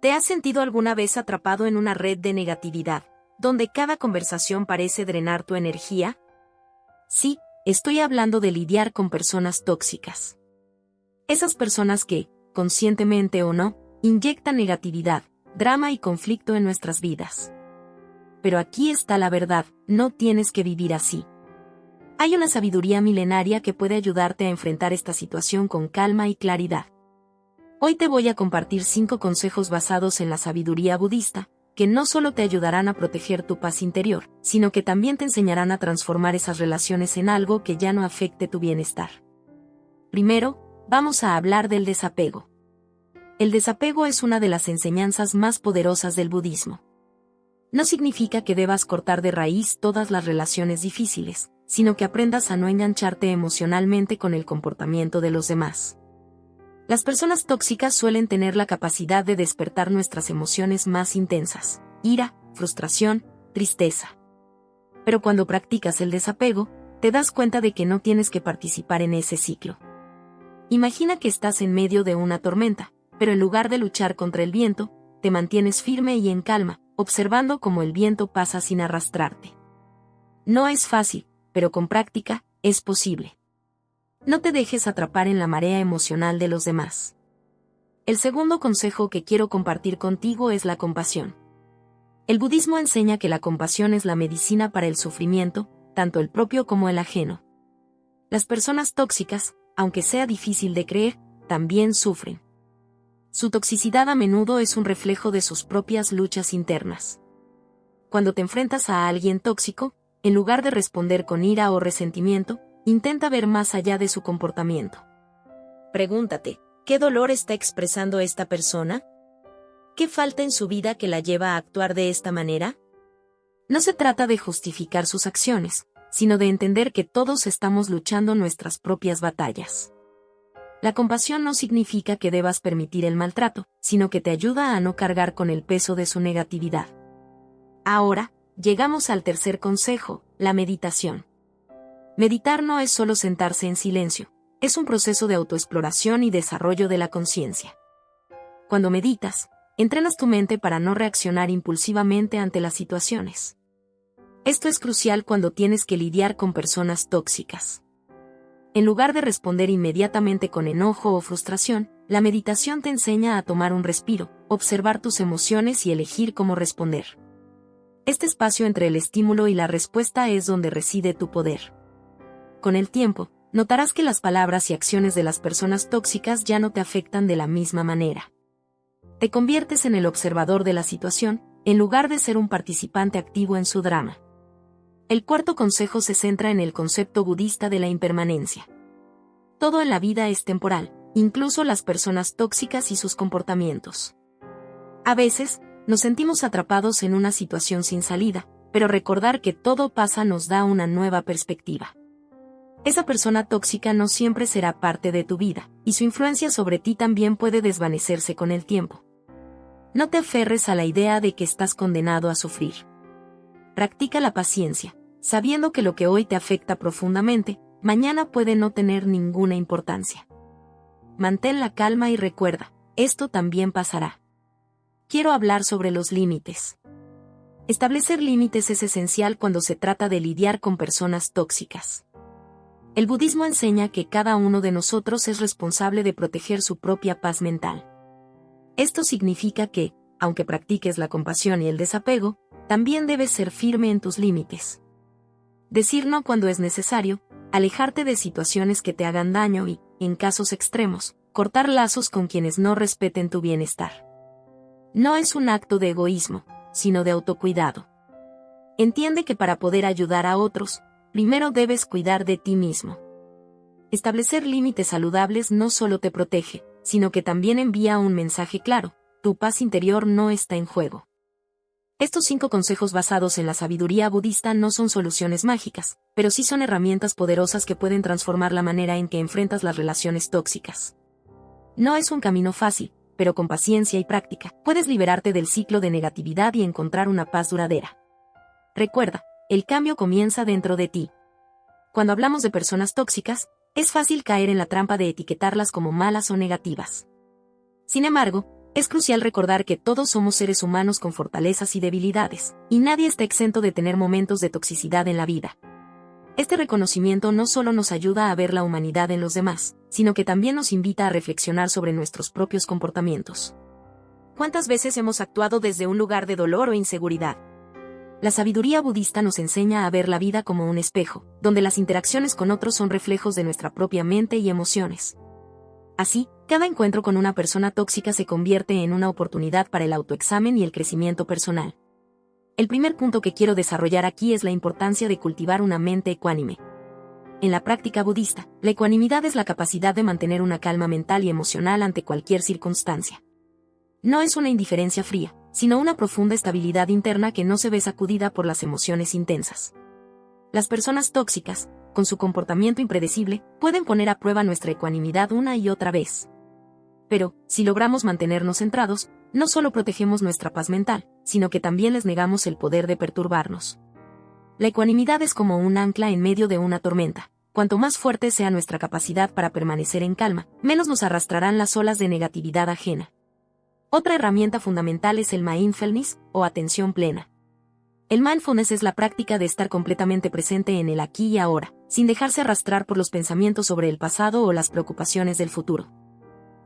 ¿Te has sentido alguna vez atrapado en una red de negatividad, donde cada conversación parece drenar tu energía? Sí, estoy hablando de lidiar con personas tóxicas. Esas personas que, conscientemente o no, inyectan negatividad, drama y conflicto en nuestras vidas. Pero aquí está la verdad, no tienes que vivir así. Hay una sabiduría milenaria que puede ayudarte a enfrentar esta situación con calma y claridad. Hoy te voy a compartir 5 consejos basados en la sabiduría budista, que no solo te ayudarán a proteger tu paz interior, sino que también te enseñarán a transformar esas relaciones en algo que ya no afecte tu bienestar. Primero, vamos a hablar del desapego. El desapego es una de las enseñanzas más poderosas del budismo. No significa que debas cortar de raíz todas las relaciones difíciles, sino que aprendas a no engancharte emocionalmente con el comportamiento de los demás. Las personas tóxicas suelen tener la capacidad de despertar nuestras emociones más intensas: ira, frustración, tristeza. Pero cuando practicas el desapego, te das cuenta de que no tienes que participar en ese ciclo. Imagina que estás en medio de una tormenta, pero en lugar de luchar contra el viento, te mantienes firme y en calma, observando cómo el viento pasa sin arrastrarte. No es fácil, pero con práctica, es posible. No te dejes atrapar en la marea emocional de los demás. El segundo consejo que quiero compartir contigo es la compasión. El budismo enseña que la compasión es la medicina para el sufrimiento, tanto el propio como el ajeno. Las personas tóxicas, aunque sea difícil de creer, también sufren. Su toxicidad a menudo es un reflejo de sus propias luchas internas. Cuando te enfrentas a alguien tóxico, en lugar de responder con ira o resentimiento, intenta ver más allá de su comportamiento. Pregúntate, ¿qué dolor está expresando esta persona? ¿Qué falta en su vida que la lleva a actuar de esta manera? No se trata de justificar sus acciones, sino de entender que todos estamos luchando nuestras propias batallas. La compasión no significa que debas permitir el maltrato, sino que te ayuda a no cargar con el peso de su negatividad. Ahora, llegamos al tercer consejo, la meditación. Meditar no es solo sentarse en silencio, es un proceso de autoexploración y desarrollo de la conciencia. Cuando meditas, entrenas tu mente para no reaccionar impulsivamente ante las situaciones. Esto es crucial cuando tienes que lidiar con personas tóxicas. En lugar de responder inmediatamente con enojo o frustración, la meditación te enseña a tomar un respiro, observar tus emociones y elegir cómo responder. Este espacio entre el estímulo y la respuesta es donde reside tu poder. Con el tiempo, notarás que las palabras y acciones de las personas tóxicas ya no te afectan de la misma manera. Te conviertes en el observador de la situación, en lugar de ser un participante activo en su drama. El cuarto consejo se centra en el concepto budista de la impermanencia. Todo en la vida es temporal, incluso las personas tóxicas y sus comportamientos. A veces, nos sentimos atrapados en una situación sin salida, pero recordar que todo pasa nos da una nueva perspectiva. Esa persona tóxica no siempre será parte de tu vida, y su influencia sobre ti también puede desvanecerse con el tiempo. No te aferres a la idea de que estás condenado a sufrir. Practica la paciencia, sabiendo que lo que hoy te afecta profundamente, mañana puede no tener ninguna importancia. Mantén la calma y recuerda, esto también pasará. Quiero hablar sobre los límites. Establecer límites es esencial cuando se trata de lidiar con personas tóxicas. El budismo enseña que cada uno de nosotros es responsable de proteger su propia paz mental. Esto significa que, aunque practiques la compasión y el desapego, también debes ser firme en tus límites. Decir no cuando es necesario, alejarte de situaciones que te hagan daño y, en casos extremos, cortar lazos con quienes no respeten tu bienestar. No es un acto de egoísmo, sino de autocuidado. Entiende que para poder ayudar a otros, primero debes cuidar de ti mismo. Establecer límites saludables no solo te protege, sino que también envía un mensaje claro: tu paz interior no está en juego. Estos 5 consejos basados en la sabiduría budista no son soluciones mágicas, pero sí son herramientas poderosas que pueden transformar la manera en que enfrentas las relaciones tóxicas. No es un camino fácil, pero con paciencia y práctica, puedes liberarte del ciclo de negatividad y encontrar una paz duradera. Recuerda, el cambio comienza dentro de ti. Cuando hablamos de personas tóxicas, es fácil caer en la trampa de etiquetarlas como malas o negativas. Sin embargo, Es crucial recordar que todos somos seres humanos con fortalezas y debilidades, y nadie está exento de tener momentos de toxicidad en la vida. Este reconocimiento no solo nos ayuda a ver la humanidad en los demás, sino que también nos invita a reflexionar sobre nuestros propios comportamientos. ¿Cuántas veces hemos actuado desde un lugar de dolor o inseguridad? La sabiduría budista nos enseña a ver la vida como un espejo, donde las interacciones con otros son reflejos de nuestra propia mente y emociones. Así, cada encuentro con una persona tóxica se convierte en una oportunidad para el autoexamen y el crecimiento personal. El primer punto que quiero desarrollar aquí es la importancia de cultivar una mente ecuánime. En la práctica budista, la ecuanimidad es la capacidad de mantener una calma mental y emocional ante cualquier circunstancia. No es una indiferencia fría, sino una profunda estabilidad interna que no se ve sacudida por las emociones intensas. Las personas tóxicas, con su comportamiento impredecible, pueden poner a prueba nuestra ecuanimidad una y otra vez. Pero, si logramos mantenernos centrados, no solo protegemos nuestra paz mental, sino que también les negamos el poder de perturbarnos. La ecuanimidad es como un ancla en medio de una tormenta. Cuanto más fuerte sea nuestra capacidad para permanecer en calma, menos nos arrastrarán las olas de negatividad ajena. Otra herramienta fundamental es el mindfulness, o atención plena. El mindfulness es la práctica de estar completamente presente en el aquí y ahora, sin dejarse arrastrar por los pensamientos sobre el pasado o las preocupaciones del futuro.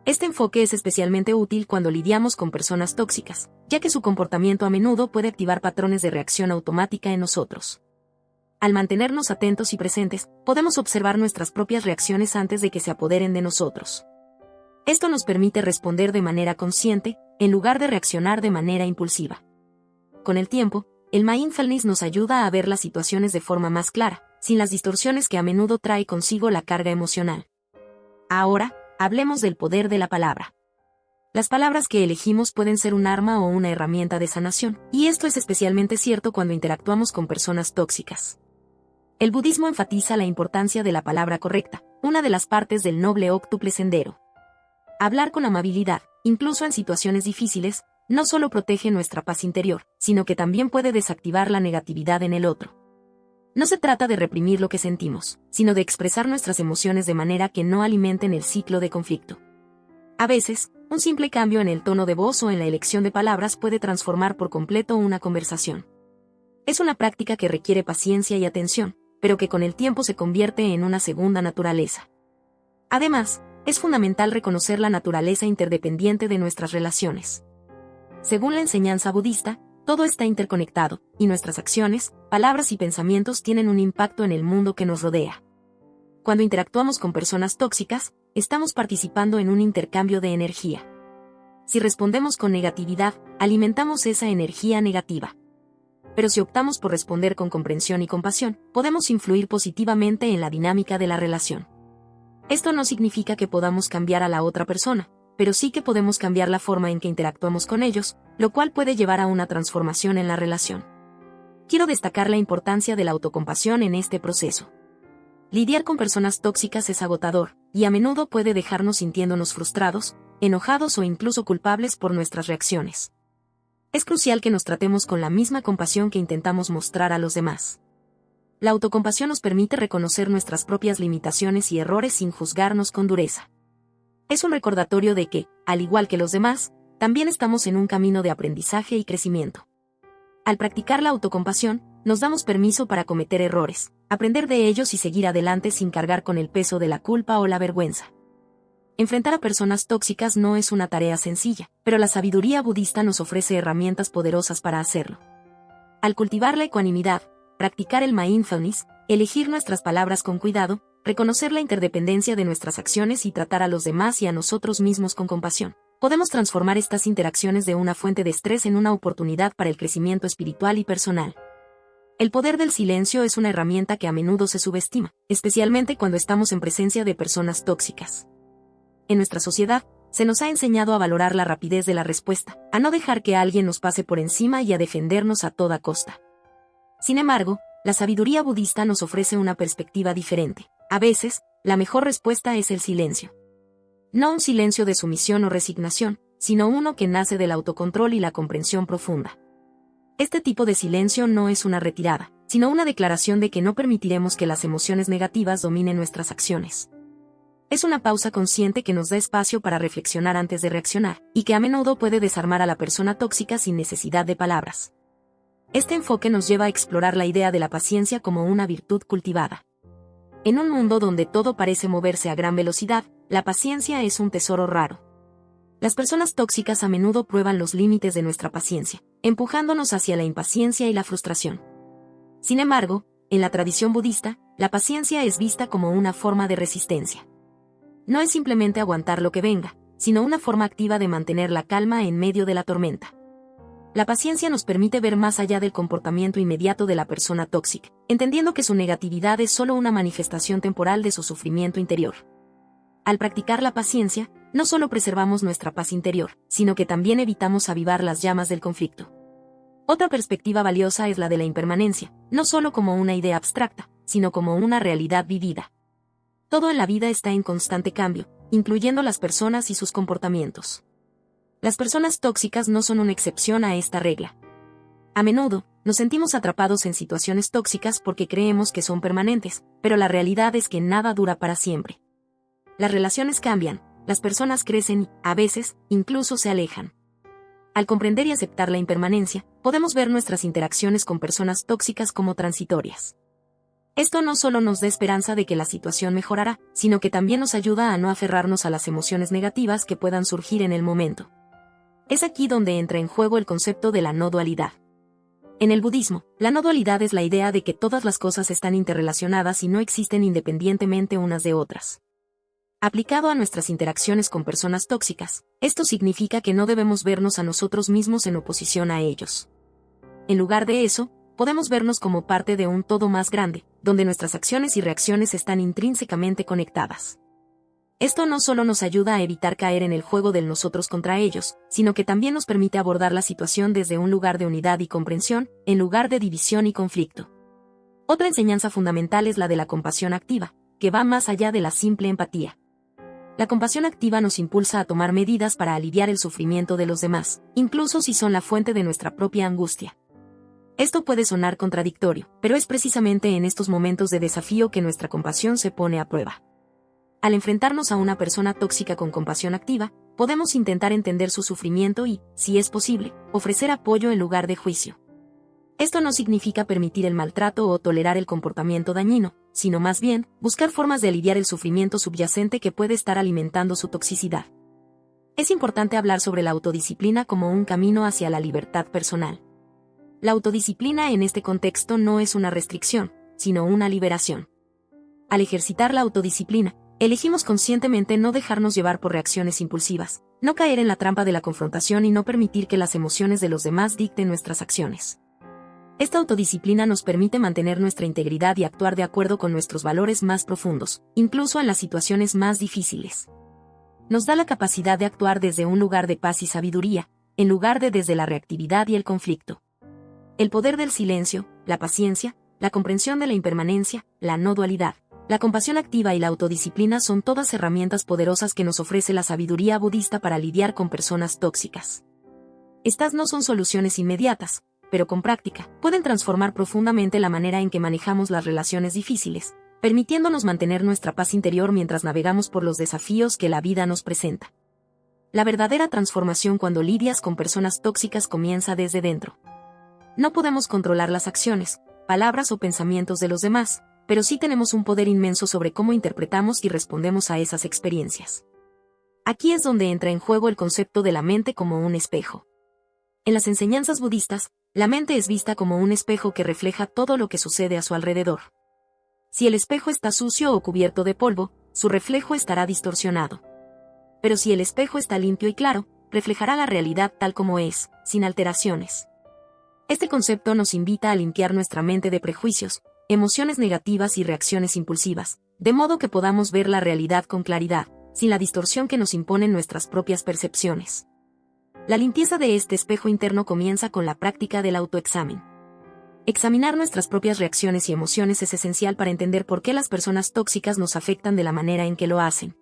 Este enfoque es especialmente útil cuando lidiamos con personas tóxicas, ya que su comportamiento a menudo puede activar patrones de reacción automática en nosotros. Al mantenernos atentos y presentes, podemos observar nuestras propias reacciones antes de que se apoderen de nosotros. Esto nos permite responder de manera consciente, en lugar de reaccionar de manera impulsiva. Con el tiempo, el mindfulness nos ayuda a ver las situaciones de forma más clara, sin las distorsiones que a menudo trae consigo la carga emocional. Ahora, hablemos del poder de la palabra. Las palabras que elegimos pueden ser un arma o una herramienta de sanación, y esto es especialmente cierto cuando interactuamos con personas tóxicas. El budismo enfatiza la importancia de la palabra correcta, una de las partes del noble óctuple sendero. Hablar con amabilidad, incluso en situaciones difíciles, no solo protege nuestra paz interior, sino que también puede desactivar la negatividad en el otro. No se trata de reprimir lo que sentimos, sino de expresar nuestras emociones de manera que no alimenten el ciclo de conflicto. A veces, un simple cambio en el tono de voz o en la elección de palabras puede transformar por completo una conversación. Es una práctica que requiere paciencia y atención, pero que con el tiempo se convierte en una segunda naturaleza. Además, es fundamental reconocer la naturaleza interdependiente de nuestras relaciones. Según la enseñanza budista, todo está interconectado, y nuestras acciones, palabras y pensamientos tienen un impacto en el mundo que nos rodea. Cuando interactuamos con personas tóxicas, estamos participando en un intercambio de energía. Si respondemos con negatividad, alimentamos esa energía negativa. Pero si optamos por responder con comprensión y compasión, podemos influir positivamente en la dinámica de la relación. Esto no significa que podamos cambiar a la otra persona, pero sí que podemos cambiar la forma en que interactuamos con ellos, lo cual puede llevar a una transformación en la relación. Quiero destacar la importancia de la autocompasión en este proceso. Lidiar con personas tóxicas es agotador, y a menudo puede dejarnos sintiéndonos frustrados, enojados o incluso culpables por nuestras reacciones. Es crucial que nos tratemos con la misma compasión que intentamos mostrar a los demás. La autocompasión nos permite reconocer nuestras propias limitaciones y errores sin juzgarnos con dureza. Es un recordatorio de que, al igual que los demás, también estamos en un camino de aprendizaje y crecimiento. Al practicar la autocompasión, nos damos permiso para cometer errores, aprender de ellos y seguir adelante sin cargar con el peso de la culpa o la vergüenza. Enfrentar a personas tóxicas no es una tarea sencilla, pero la sabiduría budista nos ofrece herramientas poderosas para hacerlo. Al cultivar la ecuanimidad, practicar el mindfulness, elegir nuestras palabras con cuidado, reconocer la interdependencia de nuestras acciones y tratar a los demás y a nosotros mismos con compasión, podemos transformar estas interacciones de una fuente de estrés en una oportunidad para el crecimiento espiritual y personal. El poder del silencio es una herramienta que a menudo se subestima, especialmente cuando estamos en presencia de personas tóxicas. En nuestra sociedad, se nos ha enseñado a valorar la rapidez de la respuesta, a no dejar que alguien nos pase por encima y a defendernos a toda costa. Sin embargo, la sabiduría budista nos ofrece una perspectiva diferente. A veces, la mejor respuesta es el silencio. No un silencio de sumisión o resignación, sino uno que nace del autocontrol y la comprensión profunda. Este tipo de silencio no es una retirada, sino una declaración de que no permitiremos que las emociones negativas dominen nuestras acciones. Es una pausa consciente que nos da espacio para reflexionar antes de reaccionar, y que a menudo puede desarmar a la persona tóxica sin necesidad de palabras. Este enfoque nos lleva a explorar la idea de la paciencia como una virtud cultivada. En un mundo donde todo parece moverse a gran velocidad, la paciencia es un tesoro raro. Las personas tóxicas a menudo prueban los límites de nuestra paciencia, empujándonos hacia la impaciencia y la frustración. Sin embargo, en la tradición budista, la paciencia es vista como una forma de resistencia. No es simplemente aguantar lo que venga, sino una forma activa de mantener la calma en medio de la tormenta. La paciencia nos permite ver más allá del comportamiento inmediato de la persona tóxica, entendiendo que su negatividad es solo una manifestación temporal de su sufrimiento interior. Al practicar la paciencia, no solo preservamos nuestra paz interior, sino que también evitamos avivar las llamas del conflicto. Otra perspectiva valiosa es la de la impermanencia, no solo como una idea abstracta, sino como una realidad vivida. Todo en la vida está en constante cambio, incluyendo las personas y sus comportamientos. Las personas tóxicas no son una excepción a esta regla. A menudo, nos sentimos atrapados en situaciones tóxicas porque creemos que son permanentes, pero la realidad es que nada dura para siempre. Las relaciones cambian, las personas crecen y, a veces, incluso se alejan. Al comprender y aceptar la impermanencia, podemos ver nuestras interacciones con personas tóxicas como transitorias. Esto no solo nos da esperanza de que la situación mejorará, sino que también nos ayuda a no aferrarnos a las emociones negativas que puedan surgir en el momento. Es aquí donde entra en juego el concepto de la no dualidad. En el budismo, la no dualidad es la idea de que todas las cosas están interrelacionadas y no existen independientemente unas de otras. Aplicado a nuestras interacciones con personas tóxicas, esto significa que no debemos vernos a nosotros mismos en oposición a ellos. En lugar de eso, podemos vernos como parte de un todo más grande, donde nuestras acciones y reacciones están intrínsecamente conectadas. Esto no solo nos ayuda a evitar caer en el juego del nosotros contra ellos, sino que también nos permite abordar la situación desde un lugar de unidad y comprensión, en lugar de división y conflicto. Otra enseñanza fundamental es la de la compasión activa, que va más allá de la simple empatía. La compasión activa nos impulsa a tomar medidas para aliviar el sufrimiento de los demás, incluso si son la fuente de nuestra propia angustia. Esto puede sonar contradictorio, pero es precisamente en estos momentos de desafío que nuestra compasión se pone a prueba. Al enfrentarnos a una persona tóxica con compasión activa, podemos intentar entender su sufrimiento y, si es posible, ofrecer apoyo en lugar de juicio. Esto no significa permitir el maltrato o tolerar el comportamiento dañino, sino más bien, buscar formas de aliviar el sufrimiento subyacente que puede estar alimentando su toxicidad. Es importante hablar sobre la autodisciplina como un camino hacia la libertad personal. La autodisciplina en este contexto no es una restricción, sino una liberación. Al ejercitar la autodisciplina, elegimos conscientemente no dejarnos llevar por reacciones impulsivas, no caer en la trampa de la confrontación y no permitir que las emociones de los demás dicten nuestras acciones. Esta autodisciplina nos permite mantener nuestra integridad y actuar de acuerdo con nuestros valores más profundos, incluso en las situaciones más difíciles. Nos da la capacidad de actuar desde un lugar de paz y sabiduría, en lugar de desde la reactividad y el conflicto. El poder del silencio, la paciencia, la comprensión de la impermanencia, la no dualidad, la compasión activa y la autodisciplina son todas herramientas poderosas que nos ofrece la sabiduría budista para lidiar con personas tóxicas. Estas no son soluciones inmediatas, pero con práctica, pueden transformar profundamente la manera en que manejamos las relaciones difíciles, permitiéndonos mantener nuestra paz interior mientras navegamos por los desafíos que la vida nos presenta. La verdadera transformación cuando lidias con personas tóxicas comienza desde dentro. No podemos controlar las acciones, palabras o pensamientos de los demás, pero sí tenemos un poder inmenso sobre cómo interpretamos y respondemos a esas experiencias. Aquí es donde entra en juego el concepto de la mente como un espejo. En las enseñanzas budistas, la mente es vista como un espejo que refleja todo lo que sucede a su alrededor. Si el espejo está sucio o cubierto de polvo, su reflejo estará distorsionado. Pero si el espejo está limpio y claro, reflejará la realidad tal como es, sin alteraciones. Este concepto nos invita a limpiar nuestra mente de prejuicios, emociones negativas y reacciones impulsivas, de modo que podamos ver la realidad con claridad, sin la distorsión que nos imponen nuestras propias percepciones. La limpieza de este espejo interno comienza con la práctica del autoexamen. Examinar nuestras propias reacciones y emociones es esencial para entender por qué las personas tóxicas nos afectan de la manera en que lo hacen.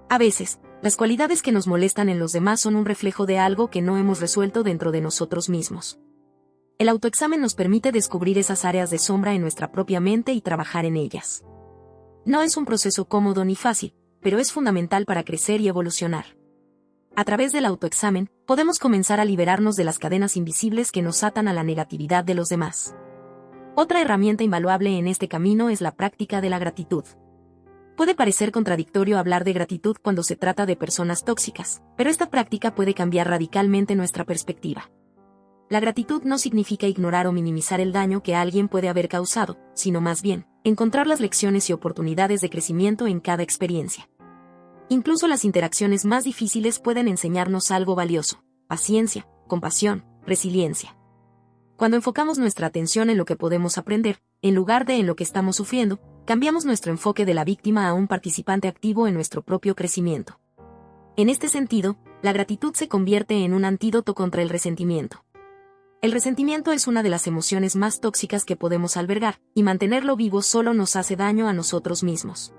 A veces, las cualidades que nos molestan en los demás son un reflejo de algo que no hemos resuelto dentro de nosotros mismos. El autoexamen nos permite descubrir esas áreas de sombra en nuestra propia mente y trabajar en ellas. No es un proceso cómodo ni fácil, pero es fundamental para crecer y evolucionar. A través del autoexamen, podemos comenzar a liberarnos de las cadenas invisibles que nos atan a la negatividad de los demás. Otra herramienta invaluable en este camino es la práctica de la gratitud. Puede parecer contradictorio hablar de gratitud cuando se trata de personas tóxicas, pero esta práctica puede cambiar radicalmente nuestra perspectiva. La gratitud no significa ignorar o minimizar el daño que alguien puede haber causado, sino más bien, encontrar las lecciones y oportunidades de crecimiento en cada experiencia. Incluso las interacciones más difíciles pueden enseñarnos algo valioso: paciencia, compasión, resiliencia. Cuando enfocamos nuestra atención en lo que podemos aprender, en lugar de en lo que estamos sufriendo, cambiamos nuestro enfoque de la víctima a un participante activo en nuestro propio crecimiento. En este sentido, la gratitud se convierte en un antídoto contra el resentimiento. El resentimiento es una de las emociones más tóxicas que podemos albergar, y mantenerlo vivo solo nos hace daño a nosotros mismos.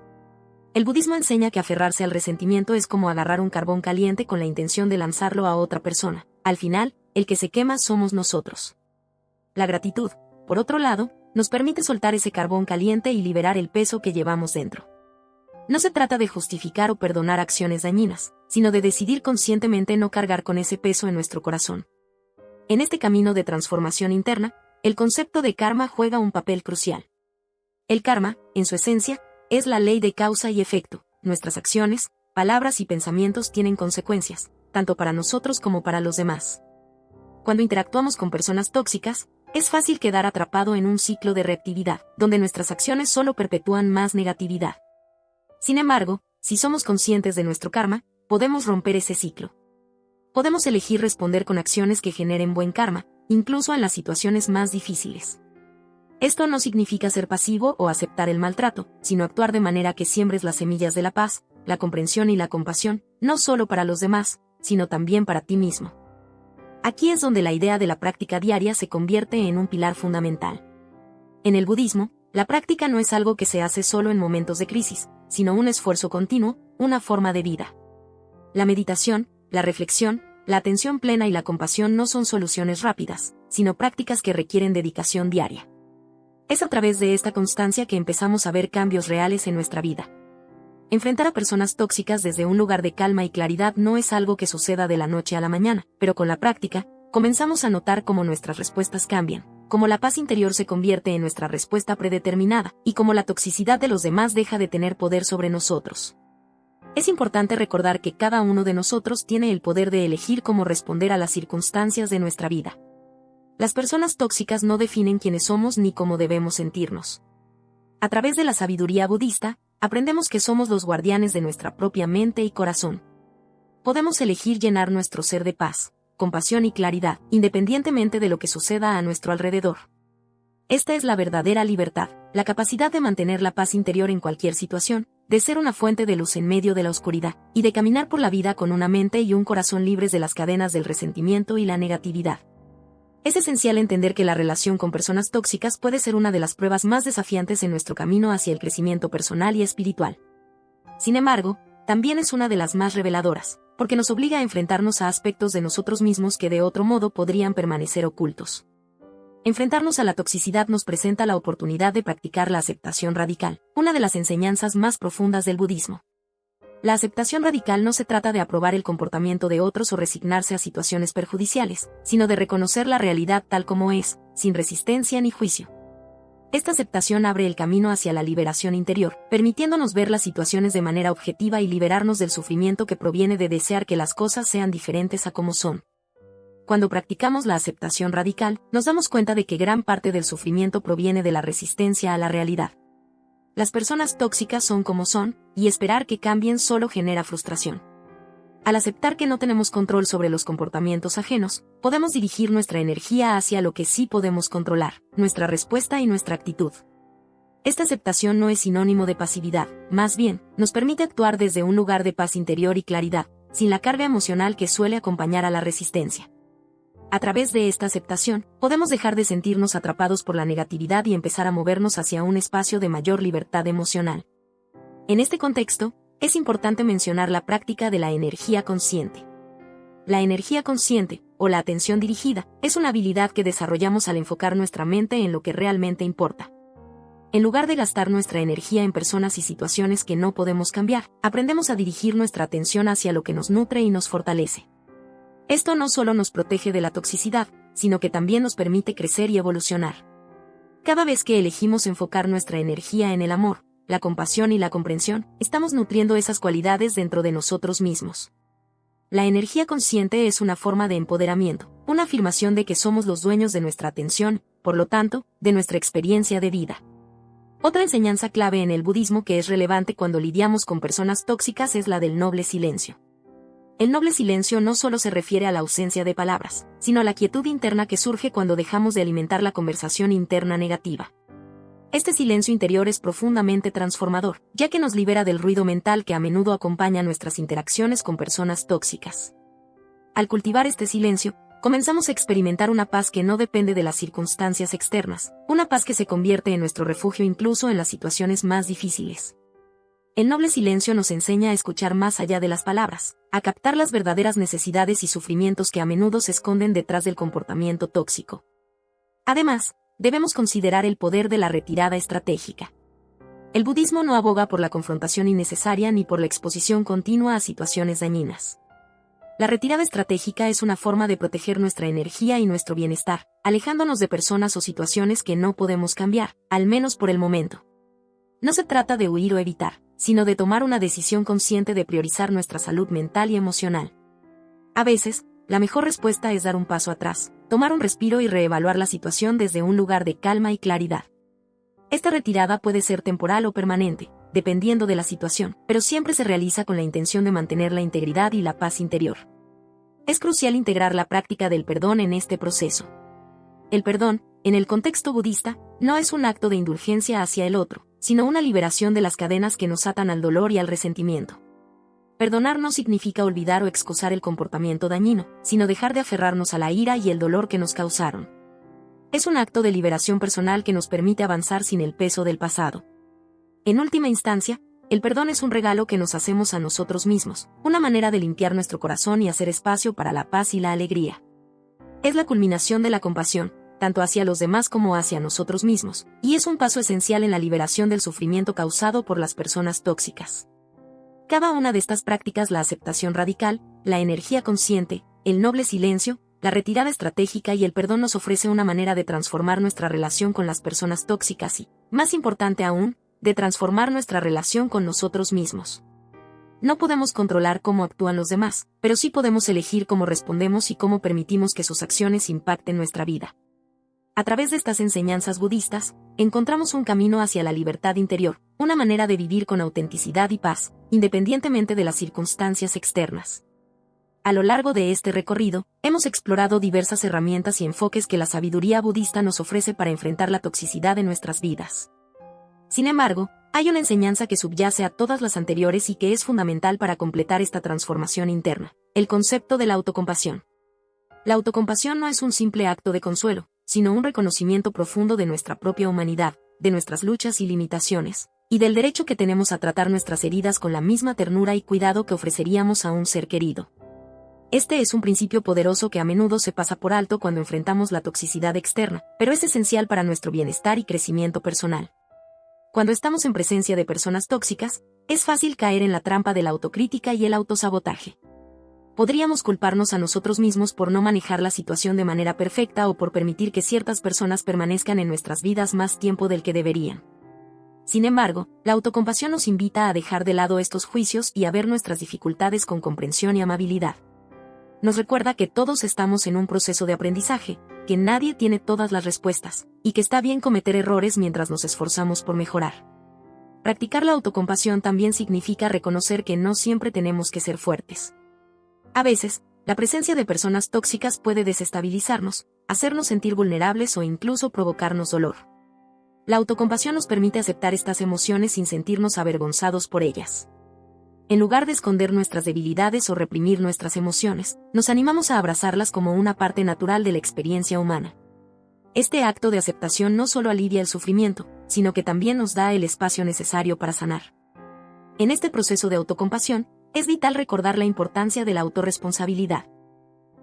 El budismo enseña que aferrarse al resentimiento es como agarrar un carbón caliente con la intención de lanzarlo a otra persona. Al final, el que se quema somos nosotros. La gratitud, por otro lado, nos permite soltar ese carbón caliente y liberar el peso que llevamos dentro. No se trata de justificar o perdonar acciones dañinas, sino de decidir conscientemente no cargar con ese peso en nuestro corazón. En este camino de transformación interna, el concepto de karma juega un papel crucial. El karma, en su esencia, es la ley de causa y efecto. Nuestras acciones, palabras y pensamientos tienen consecuencias, tanto para nosotros como para los demás. Cuando interactuamos con personas tóxicas, es fácil quedar atrapado en un ciclo de reactividad, donde nuestras acciones solo perpetúan más negatividad. Sin embargo, si somos conscientes de nuestro karma, podemos romper ese ciclo. Podemos elegir responder con acciones que generen buen karma, incluso en las situaciones más difíciles. Esto no significa ser pasivo o aceptar el maltrato, sino actuar de manera que siembres las semillas de la paz, la comprensión y la compasión, no solo para los demás, sino también para ti mismo. Aquí es donde la idea de la práctica diaria se convierte en un pilar fundamental. En el budismo, la práctica no es algo que se hace solo en momentos de crisis, sino un esfuerzo continuo, una forma de vida. La meditación, la reflexión, la atención plena y la compasión no son soluciones rápidas, sino prácticas que requieren dedicación diaria. Es a través de esta constancia que empezamos a ver cambios reales en nuestra vida. Enfrentar a personas tóxicas desde un lugar de calma y claridad no es algo que suceda de la noche a la mañana, pero con la práctica, comenzamos a notar cómo nuestras respuestas cambian, cómo la paz interior se convierte en nuestra respuesta predeterminada, y cómo la toxicidad de los demás deja de tener poder sobre nosotros. Es importante recordar que cada uno de nosotros tiene el poder de elegir cómo responder a las circunstancias de nuestra vida. Las personas tóxicas no definen quiénes somos ni cómo debemos sentirnos. A través de la sabiduría budista, aprendemos que somos los guardianes de nuestra propia mente y corazón. Podemos elegir llenar nuestro ser de paz, compasión y claridad, independientemente de lo que suceda a nuestro alrededor. Esta es la verdadera libertad, la capacidad de mantener la paz interior en cualquier situación, de ser una fuente de luz en medio de la oscuridad, y de caminar por la vida con una mente y un corazón libres de las cadenas del resentimiento y la negatividad. Es esencial entender que la relación con personas tóxicas puede ser una de las pruebas más desafiantes en nuestro camino hacia el crecimiento personal y espiritual. Sin embargo, también es una de las más reveladoras, porque nos obliga a enfrentarnos a aspectos de nosotros mismos que de otro modo podrían permanecer ocultos. Enfrentarnos a la toxicidad nos presenta la oportunidad de practicar la aceptación radical, una de las enseñanzas más profundas del budismo. La aceptación radical no se trata de aprobar el comportamiento de otros o resignarse a situaciones perjudiciales, sino de reconocer la realidad tal como es, sin resistencia ni juicio. Esta aceptación abre el camino hacia la liberación interior, permitiéndonos ver las situaciones de manera objetiva y liberarnos del sufrimiento que proviene de desear que las cosas sean diferentes a como son. Cuando practicamos la aceptación radical, nos damos cuenta de que gran parte del sufrimiento proviene de la resistencia a la realidad. Las personas tóxicas son como son, y esperar que cambien solo genera frustración. Al aceptar que no tenemos control sobre los comportamientos ajenos, podemos dirigir nuestra energía hacia lo que sí podemos controlar, nuestra respuesta y nuestra actitud. Esta aceptación no es sinónimo de pasividad, más bien, nos permite actuar desde un lugar de paz interior y claridad, sin la carga emocional que suele acompañar a la resistencia. A través de esta aceptación, podemos dejar de sentirnos atrapados por la negatividad y empezar a movernos hacia un espacio de mayor libertad emocional. En este contexto, es importante mencionar la práctica de la energía consciente. La energía consciente, o la atención dirigida, es una habilidad que desarrollamos al enfocar nuestra mente en lo que realmente importa. En lugar de gastar nuestra energía en personas y situaciones que no podemos cambiar, aprendemos a dirigir nuestra atención hacia lo que nos nutre y nos fortalece. Esto no solo nos protege de la toxicidad, sino que también nos permite crecer y evolucionar. Cada vez que elegimos enfocar nuestra energía en el amor, la compasión y la comprensión, estamos nutriendo esas cualidades dentro de nosotros mismos. La energía consciente es una forma de empoderamiento, una afirmación de que somos los dueños de nuestra atención, por lo tanto, de nuestra experiencia de vida. Otra enseñanza clave en el budismo que es relevante cuando lidiamos con personas tóxicas es la del noble silencio. El noble silencio no solo se refiere a la ausencia de palabras, sino a la quietud interna que surge cuando dejamos de alimentar la conversación interna negativa. Este silencio interior es profundamente transformador, ya que nos libera del ruido mental que a menudo acompaña nuestras interacciones con personas tóxicas. Al cultivar este silencio, comenzamos a experimentar una paz que no depende de las circunstancias externas, una paz que se convierte en nuestro refugio incluso en las situaciones más difíciles. El noble silencio nos enseña a escuchar más allá de las palabras, a captar las verdaderas necesidades y sufrimientos que a menudo se esconden detrás del comportamiento tóxico. Además, debemos considerar el poder de la retirada estratégica. El budismo no aboga por la confrontación innecesaria ni por la exposición continua a situaciones dañinas. La retirada estratégica es una forma de proteger nuestra energía y nuestro bienestar, alejándonos de personas o situaciones que no podemos cambiar, al menos por el momento. No se trata de huir o evitar, sino de tomar una decisión consciente de priorizar nuestra salud mental y emocional. A veces, la mejor respuesta es dar un paso atrás, tomar un respiro y reevaluar la situación desde un lugar de calma y claridad. Esta retirada puede ser temporal o permanente, dependiendo de la situación, pero siempre se realiza con la intención de mantener la integridad y la paz interior. Es crucial integrar la práctica del perdón en este proceso. El perdón, en el contexto budista, no es un acto de indulgencia hacia el otro, sino una liberación de las cadenas que nos atan al dolor y al resentimiento. Perdonar no significa olvidar o excusar el comportamiento dañino, sino dejar de aferrarnos a la ira y el dolor que nos causaron. Es un acto de liberación personal que nos permite avanzar sin el peso del pasado. En última instancia, el perdón es un regalo que nos hacemos a nosotros mismos, una manera de limpiar nuestro corazón y hacer espacio para la paz y la alegría. Es la culminación de la compasión, tanto hacia los demás como hacia nosotros mismos, y es un paso esencial en la liberación del sufrimiento causado por las personas tóxicas. Cada una de estas prácticas, la aceptación radical, la energía consciente, el noble silencio, la retirada estratégica y el perdón nos ofrece una manera de transformar nuestra relación con las personas tóxicas y, más importante aún, de transformar nuestra relación con nosotros mismos. No podemos controlar cómo actúan los demás, pero sí podemos elegir cómo respondemos y cómo permitimos que sus acciones impacten nuestra vida. A través de estas enseñanzas budistas, encontramos un camino hacia la libertad interior, una manera de vivir con autenticidad y paz, independientemente de las circunstancias externas. A lo largo de este recorrido, hemos explorado diversas herramientas y enfoques que la sabiduría budista nos ofrece para enfrentar la toxicidad de nuestras vidas. Sin embargo, hay una enseñanza que subyace a todas las anteriores y que es fundamental para completar esta transformación interna: el concepto de la autocompasión. La autocompasión no es un simple acto de consuelo, sino un reconocimiento profundo de nuestra propia humanidad, de nuestras luchas y limitaciones, y del derecho que tenemos a tratar nuestras heridas con la misma ternura y cuidado que ofreceríamos a un ser querido. Este es un principio poderoso que a menudo se pasa por alto cuando enfrentamos la toxicidad externa, pero es esencial para nuestro bienestar y crecimiento personal. Cuando estamos en presencia de personas tóxicas, es fácil caer en la trampa de la autocrítica y el autosabotaje. Podríamos culparnos a nosotros mismos por no manejar la situación de manera perfecta o por permitir que ciertas personas permanezcan en nuestras vidas más tiempo del que deberían. Sin embargo, la autocompasión nos invita a dejar de lado estos juicios y a ver nuestras dificultades con comprensión y amabilidad. Nos recuerda que todos estamos en un proceso de aprendizaje, que nadie tiene todas las respuestas, y que está bien cometer errores mientras nos esforzamos por mejorar. Practicar la autocompasión también significa reconocer que no siempre tenemos que ser fuertes. A veces, la presencia de personas tóxicas puede desestabilizarnos, hacernos sentir vulnerables o incluso provocarnos dolor. La autocompasión nos permite aceptar estas emociones sin sentirnos avergonzados por ellas. En lugar de esconder nuestras debilidades o reprimir nuestras emociones, nos animamos a abrazarlas como una parte natural de la experiencia humana. Este acto de aceptación no solo alivia el sufrimiento, sino que también nos da el espacio necesario para sanar. En este proceso de autocompasión, es vital recordar la importancia de la autorresponsabilidad.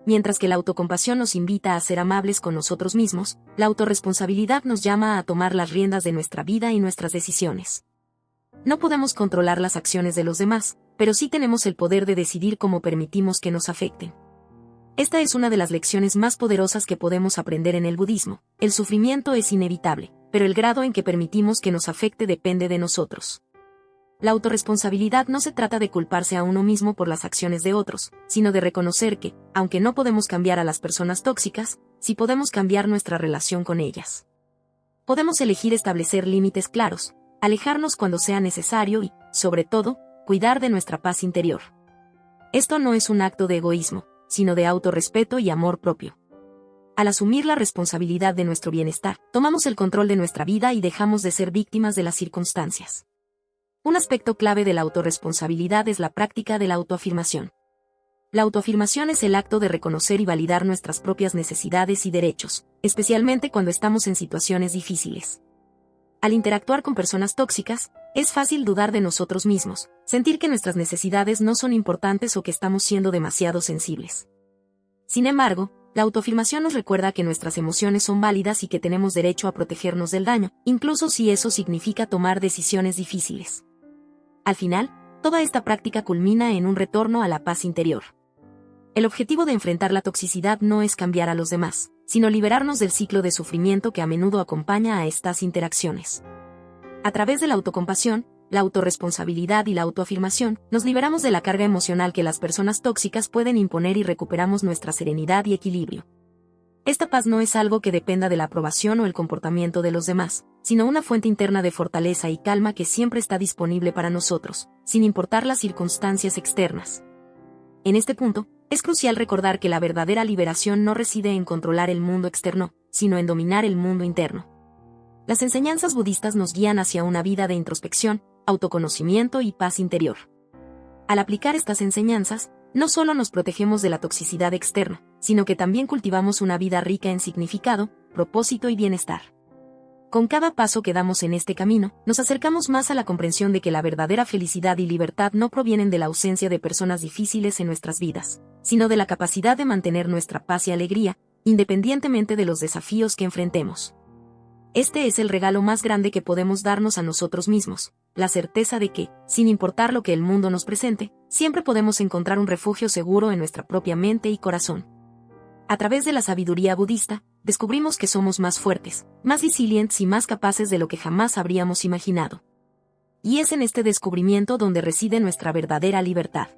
Mientras que la autocompasión nos invita a ser amables con nosotros mismos, la autorresponsabilidad nos llama a tomar las riendas de nuestra vida y nuestras decisiones. No podemos controlar las acciones de los demás, pero sí tenemos el poder de decidir cómo permitimos que nos afecten. Esta es una de las lecciones más poderosas que podemos aprender en el budismo. El sufrimiento es inevitable, pero el grado en que permitimos que nos afecte depende de nosotros. La autorresponsabilidad no se trata de culparse a uno mismo por las acciones de otros, sino de reconocer que, aunque no podemos cambiar a las personas tóxicas, sí podemos cambiar nuestra relación con ellas. Podemos elegir establecer límites claros, alejarnos cuando sea necesario y, sobre todo, cuidar de nuestra paz interior. Esto no es un acto de egoísmo, sino de autorrespeto y amor propio. Al asumir la responsabilidad de nuestro bienestar, tomamos el control de nuestra vida y dejamos de ser víctimas de las circunstancias. Un aspecto clave de la autorresponsabilidad es la práctica de la autoafirmación. La autoafirmación es el acto de reconocer y validar nuestras propias necesidades y derechos, especialmente cuando estamos en situaciones difíciles. Al interactuar con personas tóxicas, es fácil dudar de nosotros mismos, sentir que nuestras necesidades no son importantes o que estamos siendo demasiado sensibles. Sin embargo, la autoafirmación nos recuerda que nuestras emociones son válidas y que tenemos derecho a protegernos del daño, incluso si eso significa tomar decisiones difíciles. Al final, toda esta práctica culmina en un retorno a la paz interior. El objetivo de enfrentar la toxicidad no es cambiar a los demás, sino liberarnos del ciclo de sufrimiento que a menudo acompaña a estas interacciones. A través de la autocompasión, la autorresponsabilidad y la autoafirmación, nos liberamos de la carga emocional que las personas tóxicas pueden imponer y recuperamos nuestra serenidad y equilibrio. Esta paz no es algo que dependa de la aprobación o el comportamiento de los demás, sino una fuente interna de fortaleza y calma que siempre está disponible para nosotros, sin importar las circunstancias externas. En este punto, es crucial recordar que la verdadera liberación no reside en controlar el mundo externo, sino en dominar el mundo interno. Las enseñanzas budistas nos guían hacia una vida de introspección, autoconocimiento y paz interior. Al aplicar estas enseñanzas, no solo nos protegemos de la toxicidad externa, sino que también cultivamos una vida rica en significado, propósito y bienestar. Con cada paso que damos en este camino, nos acercamos más a la comprensión de que la verdadera felicidad y libertad no provienen de la ausencia de personas difíciles en nuestras vidas, sino de la capacidad de mantener nuestra paz y alegría, independientemente de los desafíos que enfrentemos. Este es el regalo más grande que podemos darnos a nosotros mismos, la certeza de que, sin importar lo que el mundo nos presente, siempre podemos encontrar un refugio seguro en nuestra propia mente y corazón. A través de la sabiduría budista, descubrimos que somos más fuertes, más resilientes y más capaces de lo que jamás habríamos imaginado. Y es en este descubrimiento donde reside nuestra verdadera libertad.